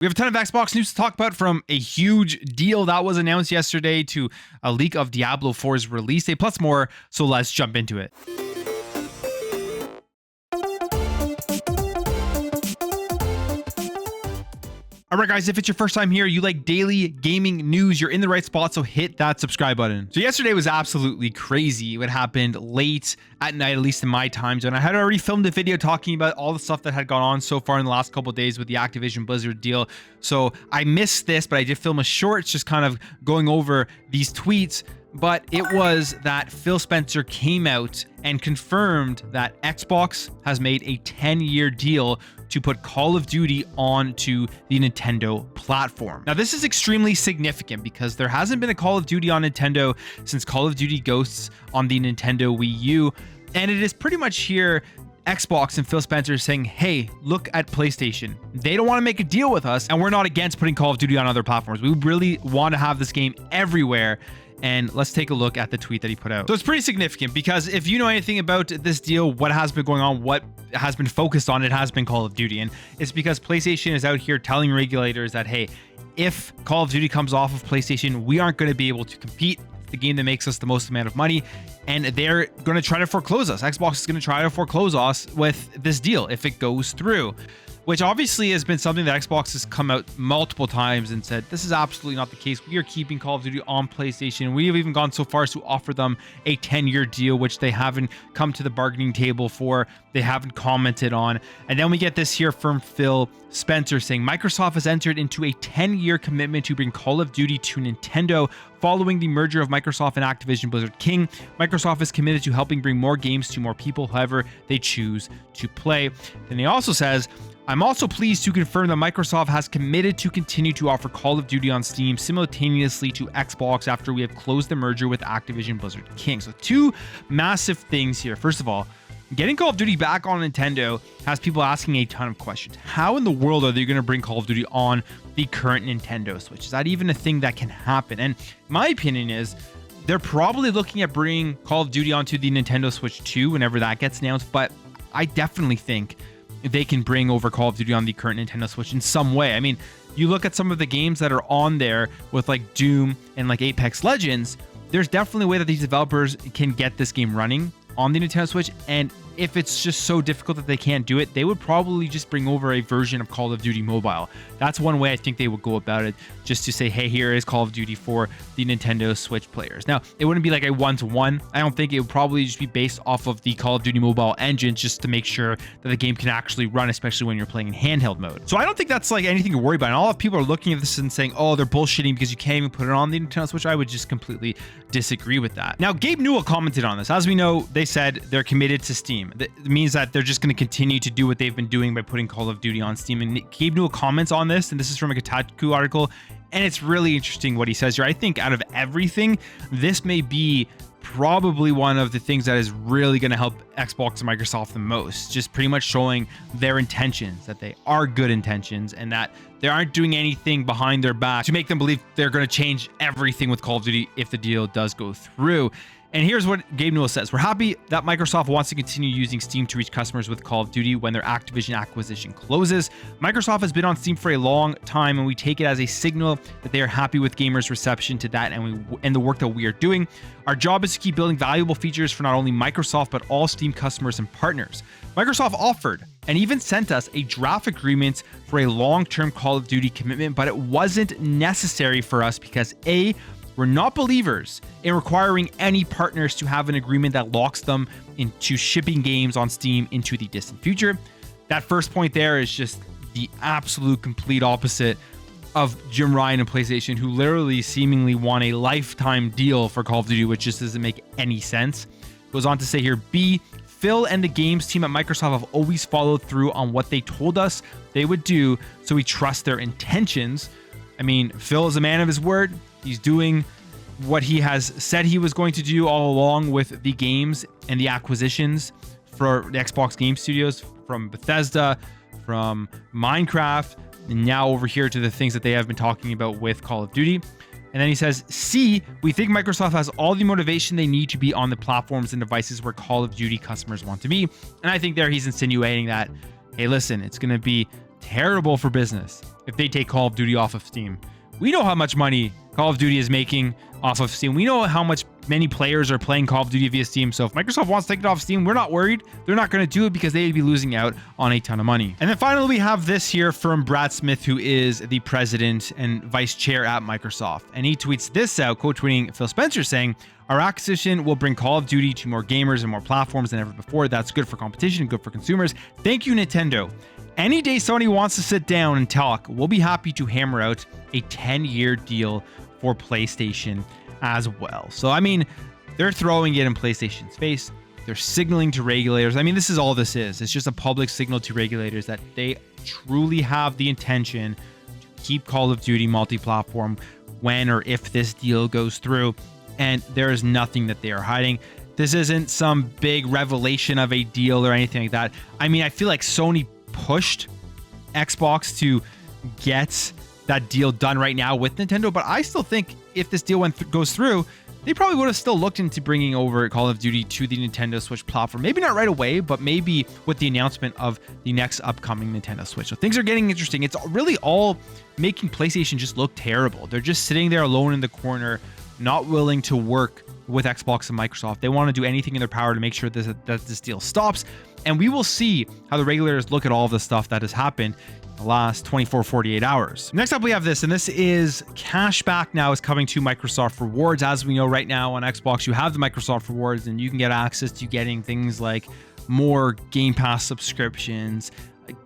We have a ton of Xbox news to talk about, from a huge deal that was announced yesterday to a leak of Diablo 4's release date, plus more, so let's jump into it. Alright guys, if it's your first time here, you like daily gaming news, you're in the right spot, so hit that subscribe button. So yesterday was absolutely crazy. What happened late at night, at least in my time zone. I had already filmed a video talking about all the stuff that had gone on so far in the last couple of days with the Activision Blizzard deal. So I missed this, but I did film a short just kind of going over these tweets. But it was that Phil Spencer came out and confirmed that Xbox has made a 10-year deal to put Call of Duty onto the Nintendo platform. Now, this is extremely significant because there hasn't been a Call of Duty on Nintendo since Call of Duty Ghosts on the Nintendo Wii U. And it is pretty much here Xbox and Phil Spencer saying, hey, look at PlayStation. They don't want to make a deal with us, and we're not against putting Call of Duty on other platforms. We really want to have this game everywhere. And let's take a look at the tweet that he put out. So it's pretty significant because if you know anything about this deal, what has been going on, what has been focused on, it has been Call of Duty. And it's because PlayStation is out here telling regulators that, hey, if Call of Duty comes off of PlayStation, we aren't going to be able to compete. It's the game that makes us the most amount of money. And they're going to try to foreclose us. Xbox is going to try to foreclose us with this deal if it goes through, which obviously has been something that Xbox has come out multiple times and said, this is absolutely not the case. We are keeping Call of Duty on PlayStation. We have even gone so far as to offer them a 10-year deal, which they haven't come to the bargaining table for. They haven't commented on. And then we get this here from Phil Spencer saying, Microsoft has entered into a 10-year commitment to bring Call of Duty to Nintendo following the merger of Microsoft and Activision Blizzard King. Microsoft is committed to helping bring more games to more people, however they choose to play. Then he also says, I'm also pleased to confirm that Microsoft has committed to continue to offer Call of Duty on Steam simultaneously to Xbox after we have closed the merger with Activision Blizzard King. So two massive things here. First of all, getting Call of Duty back on Nintendo has people asking a ton of questions. How in the world are they going to bring Call of Duty on the current Nintendo Switch? Is that even a thing that can happen? And my opinion is they're probably looking at bringing Call of Duty onto the Nintendo Switch 2 whenever that gets announced, but I definitely think they can bring over Call of Duty on the current Nintendo Switch in some way. I mean, you look at some of the games that are on there with like Doom and like Apex Legends, there's definitely a way that these developers can get this game running on the Nintendo Switch. And if it's just so difficult that they can't do it, they would probably just bring over a version of Call of Duty Mobile. That's one way I think they would go about it, just to say, hey, here is Call of Duty for the Nintendo Switch players. Now, it wouldn't be like a one-to-one. I don't think it would probably just be based off of the Call of Duty Mobile engine, just to make sure that the game can actually run, especially when you're playing in handheld mode. So I don't think that's like anything to worry about. And all of people are looking at this and saying, oh, they're bullshitting because you can't even put it on the Nintendo Switch. I would just completely disagree with that. Now, Gabe Newell commented on this. As we know, they said they're committed to Steam. That means that they're just going to continue to do what they've been doing by putting Call of Duty on Steam. And Gabe Newell comments on this, and this is from a Kotaku article, and it's really interesting what he says here. I think out of everything, this may be probably one of the things that is really going to help Xbox and Microsoft the most, just pretty much showing their intentions, that they are good intentions and that they aren't doing anything behind their back to make them believe they're going to change everything with Call of Duty if the deal does go through. And here's what Gabe Newell says. We're happy that Microsoft wants to continue using Steam to reach customers with Call of Duty when their Activision acquisition closes. Microsoft has been on Steam for a long time, and we take it as a signal that they are happy with gamers' reception to that and the work that we are doing. Our job is to keep building valuable features for not only Microsoft, but all Steam customers and partners. Microsoft offered and even sent us a draft agreement for a long-term Call of Duty commitment, but it wasn't necessary for us because A, we're not believers in requiring any partners to have an agreement that locks them into shipping games on Steam into the distant future. That first point there is just the absolute complete opposite of Jim Ryan and PlayStation, who literally seemingly won a lifetime deal for Call of Duty, which just doesn't make any sense. Goes on to say here, B, Phil and the games team at Microsoft have always followed through on what they told us they would do, so we trust their intentions. I mean, Phil is a man of his word. He's doing what he has said he was going to do all along with the games and the acquisitions for the Xbox Game Studios, from Bethesda, from Minecraft, and now over here to the things that they have been talking about with Call of Duty. And then he says, C, we think Microsoft has all the motivation they need to be on the platforms and devices where Call of Duty customers want to be. And I think there he's insinuating that, hey, listen, it's going to be terrible for business if they take Call of Duty off of Steam. We know how much money Call of Duty is making off of Steam. We know how much many players are playing Call of Duty via Steam. So if Microsoft wants to take it off Steam, we're not worried. They're not going to do it because they'd be losing out on a ton of money. And then finally, we have this here from Brad Smith, who is the president and vice chair at Microsoft. And he tweets this out, quote tweeting Phil Spencer saying, "Our acquisition will bring Call of Duty to more gamers and more platforms than ever before. That's good for competition, good for consumers. Thank you, Nintendo. Any day Sony wants to sit down and talk, we'll be happy to hammer out a 10-year deal for PlayStation as well." So, I mean, they're throwing it in PlayStation's face. They're signaling to regulators. I mean, this is all this is. It's just a public signal to regulators that they truly have the intention to keep Call of Duty multi-platform when or if this deal goes through. And there is nothing that they are hiding. This isn't some big revelation of a deal or anything like that. I mean, I feel like Sony pushed Xbox to get that deal done right now with Nintendo, but I still think if this deal goes through, they probably would have still looked into bringing over Call of Duty to the Nintendo Switch platform. Maybe not right away, but maybe with the announcement of the next upcoming Nintendo Switch. So things are getting interesting. It's really all making PlayStation just look terrible. They're just sitting there alone in the corner, not willing to work with Xbox and Microsoft. They want to do anything in their power to make sure that this deal stops. And we will see how the regulators look at all of the stuff that has happened in the last 24, 48 hours. Next up, we have this, and this is cashback now is coming to Microsoft Rewards. As we know right now on Xbox, you have the Microsoft Rewards, and you can get access to getting things like more Game Pass subscriptions,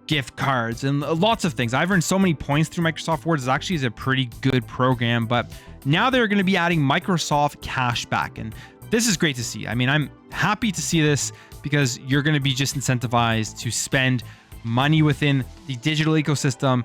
gift cards, and lots of things. I've earned so many points through Microsoft Rewards. It actually is a pretty good program, but now they're going to be adding Microsoft cashback, and this is great to see. I mean, I'm happy to see this because you're going to be just incentivized to spend money within the digital ecosystem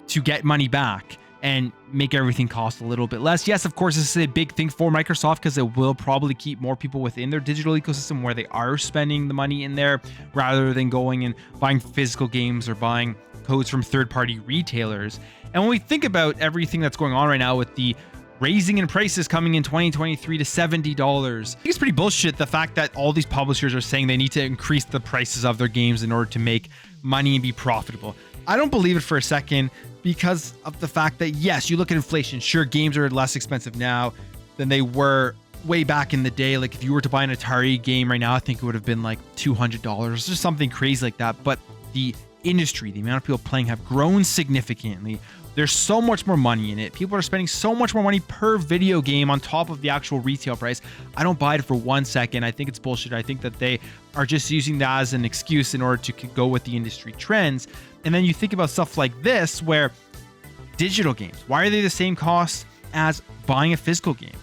to get money back and make everything cost a little bit less. Yes, of course, this is a big thing for Microsoft because it will probably keep more people within their digital ecosystem where they are spending the money in there rather than going and buying physical games or buying codes from third-party retailers. And when we think about everything that's going on right now with the raising in prices coming in 2023 to $70. I think it's pretty bullshit, the fact that all these publishers are saying they need to increase the prices of their games in order to make money and be profitable. I don't believe it for a second because of the fact that, yes, you look at inflation. Sure, games are less expensive now than they were way back in the day. Like if you were to buy an Atari game right now, I think it would have been like $200 or just something crazy like that. But the industry, the amount of people playing have grown significantly. There's so much more money in it. People are spending so much more money per video game on top of the actual retail price. I don't buy it for 1 second. I think it's bullshit. I think that they are just using that as an excuse in order to go with the industry trends. And then you think about stuff like this, where digital games, why are they the same cost as buying a physical game?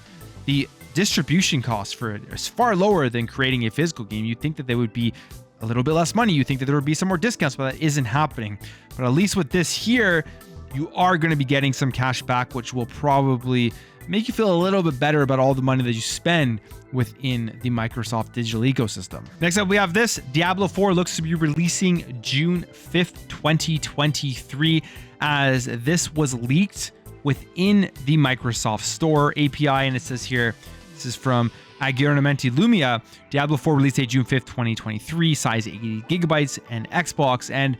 The distribution cost for it is far lower than creating a physical game. You'd think that they would be a little bit less money. You think that there would be some more discounts, but that isn't happening. But at least with this here, you are going to be getting some cash back, which will probably make you feel a little bit better about all the money that you spend within the Microsoft digital ecosystem. Next up, we have this. Diablo 4 looks to be releasing June 5th, 2023, as this was leaked within the Microsoft Store API. And it says here, this is from Aggiornamenti Lumia, Diablo 4 release date June 5th, 2023, size 80 gigabytes, and Xbox. And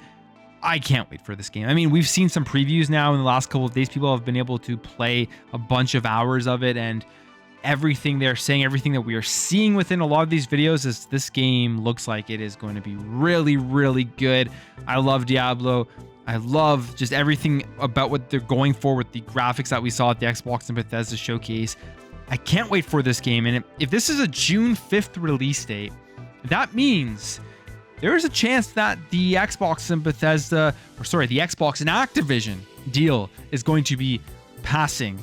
I can't wait for this game. I mean, we've seen some previews now in the last couple of days. People have been able to play a bunch of hours of it, and everything they're saying, everything that we are seeing within a lot of these videos is this game looks like it is going to be really, really good. I love Diablo. I love just everything about what they're going for with the graphics that we saw at the Xbox and Bethesda showcase. I can't wait for this game. And if this is a June 5th release date, that means there is a chance that the Xbox and Bethesda, the Xbox and Activision deal is going to be passing.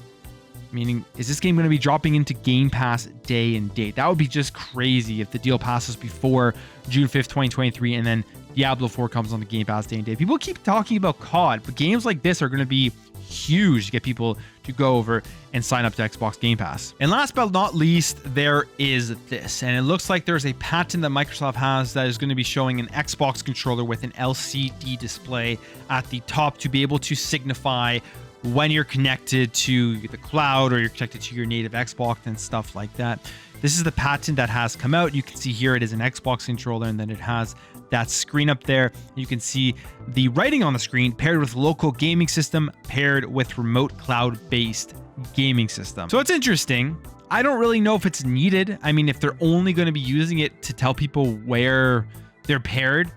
Meaning, is this game going to be dropping into Game Pass day and date? That would be just crazy if the deal passes before June 5th, 2023, and then Diablo 4 comes on the Game Pass day and date. People keep talking about COD, but games like this are going to be huge to get people to go over and sign up to Xbox Game Pass. And last but not least, there is this. And it looks like there's a patent that Microsoft has that is going to be showing an Xbox controller with an LCD display at the top to be able to signify when you're connected to the cloud or you're connected to your native Xbox and stuff like that. This is the patent that has come out. You can see here it is an Xbox controller, and then it has that screen up there. You can see the writing on the screen, paired with local gaming system, paired with remote cloud-based gaming system. So it's interesting. I don't really know if it's needed. I mean, if they're only going to be using it to tell people where they're paired,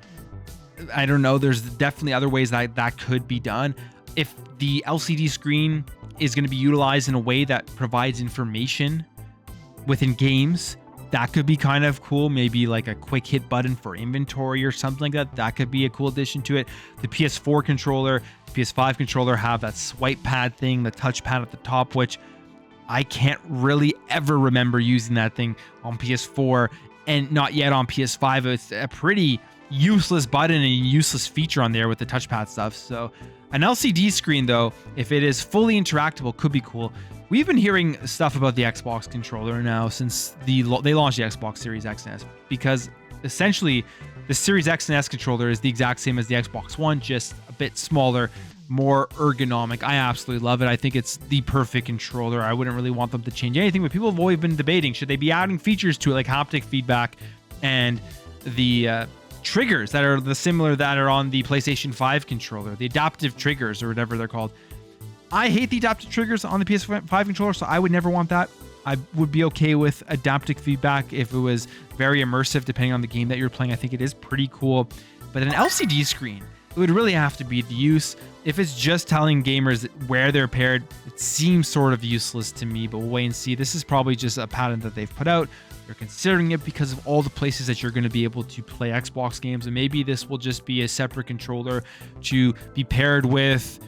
I don't know. There's definitely other ways that could be done. If the LCD screen is going to be utilized in a way that provides information within games, that could be kind of cool. Maybe like a quick hit button for inventory or something like that. That could be a cool addition to it. The PS4 controller, the PS5 controller have that swipe pad thing, the touchpad at the top, which I can't really ever remember using that thing on PS4 and not yet on PS5. It's a pretty useless button and useless feature on there with the touchpad stuff. So an LCD screen, though, if it is fully interactable, could be cool. We've been hearing stuff about the Xbox controller now since they launched the Xbox Series X and S, because essentially the Series X and S controller is the exact same as the Xbox One, just a bit smaller, more ergonomic. I absolutely love it. I think it's the perfect controller. I wouldn't really want them to change anything, but people have always been debating, should they be adding features to it like haptic feedback and the triggers that are similar that are on the PlayStation 5 controller, the adaptive triggers or whatever they're called. I hate the adaptive triggers on the PS5 controller, so I would never want that. I would be okay with adaptive feedback if it was very immersive, depending on the game that you're playing. I think it is pretty cool. But an LCD screen, it would really have to be the use. If it's just telling gamers where they're paired, it seems sort of useless to me, but we'll wait and see. This is probably just a pattern that they've put out. They're considering it because of all the places that you're going to be able to play Xbox games, and maybe this will just be a separate controller to be paired with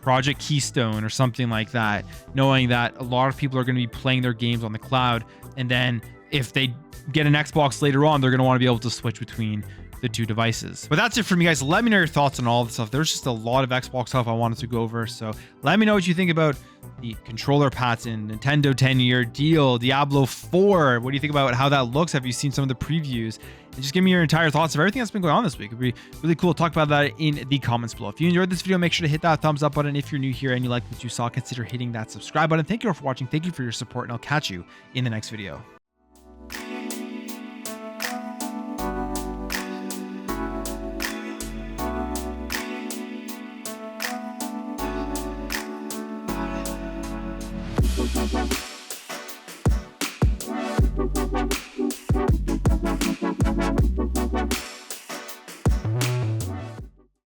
Project Keystone or something like that, knowing that a lot of people are going to be playing their games on the cloud, and then if they get an Xbox later on, they're going to want to be able to switch between the two devices. But that's it from you guys. Let me know your thoughts on all this stuff. There's just a lot of Xbox stuff I wanted to go over, so let me know what you think about the controller patent, Nintendo 10-year deal, Diablo 4. What do you think about how that looks? Have you seen some of the previews? And just give me your entire thoughts of everything that's been going on this week. It'd be really cool to talk about that in the comments below. If you enjoyed this video, make sure to hit that thumbs up button. If you're new here and you like what you saw, consider hitting that subscribe button. Thank you all for watching. Thank you for your support, and I'll catch you in the next video. We'll be right back.